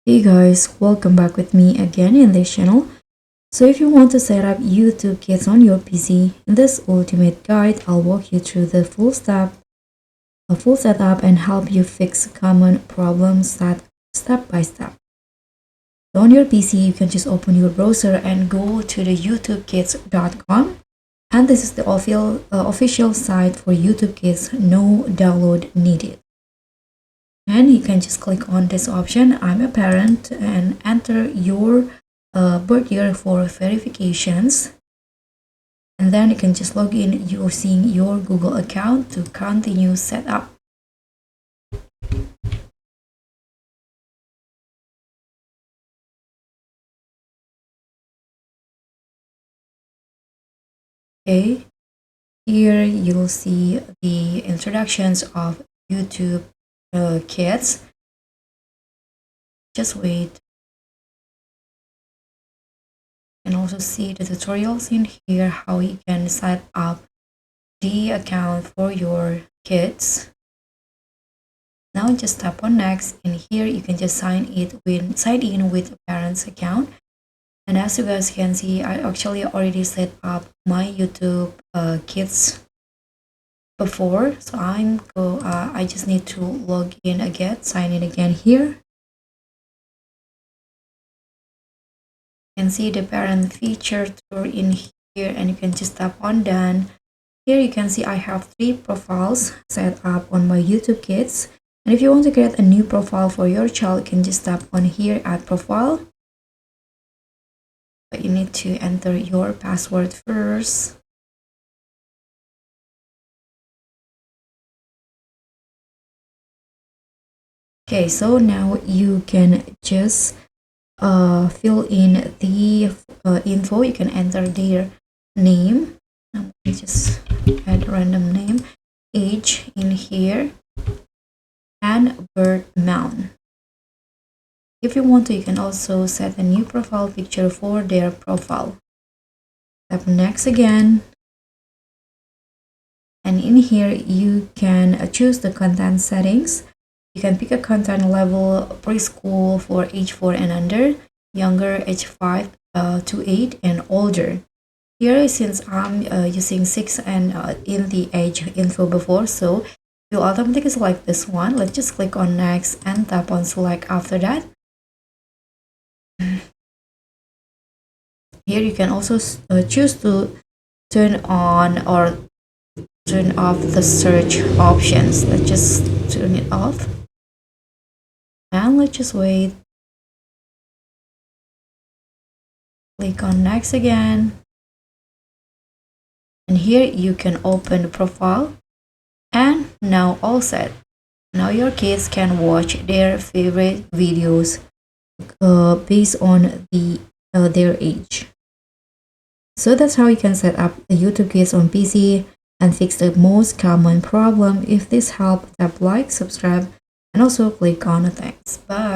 Hey guys, welcome back with me again in this channel. So if you want to set up YouTube Kids on your PC, in this ultimate guide, I'll walk you through the full setup and help you fix common problems step by step. So on your PC, you can just open your browser and go to the youtubekids.com. And this is the official site for YouTube Kids, no download needed. And you can just click on this option, I'm a parent, and enter your birth year for verifications. And then you can just log in using your Google account to continue setup. Okay, here you'll see the introductions of YouTube Kids. Just wait. You can also see the tutorials in here, how you can set up the account for your kids. Now just tap on next, and here you can just sign in with a parent's account. And as you guys can see, I actually already set up my YouTube Kids before, so I just need to log in again, sign in again here. You can see the parent feature tour in here, and you can just tap on done. Here you can see I have 3 profiles set up on my YouTube Kids. And if you want to create a new profile for your child, you can just tap on here, add profile. But you need to enter your password first. Okay, so now you can just fill in the info. You can enter their name. Let me just add a random name, age in here, and birth month. If you want to, you can also set a new profile picture for their profile. Tap next again. And in here, you can choose the content settings. You can pick a content level preschool for age 4 and under, younger age 5 to 8, and older. Here, since I'm using 6 and in the age info before, so you'll automatically select this one. Let's just click on next and tap on select after that. Here you can also choose to turn on or turn off the search options. Let's just turn it off. And let's just wait. Click on next again. And here you can open the profile. And now all set. Now your kids can watch their favorite videos based on their age. So that's how you can set up the YouTube Kids on PC and fix the most common problem. If this helped, tap like, subscribe, and also click on the thanks. Bye.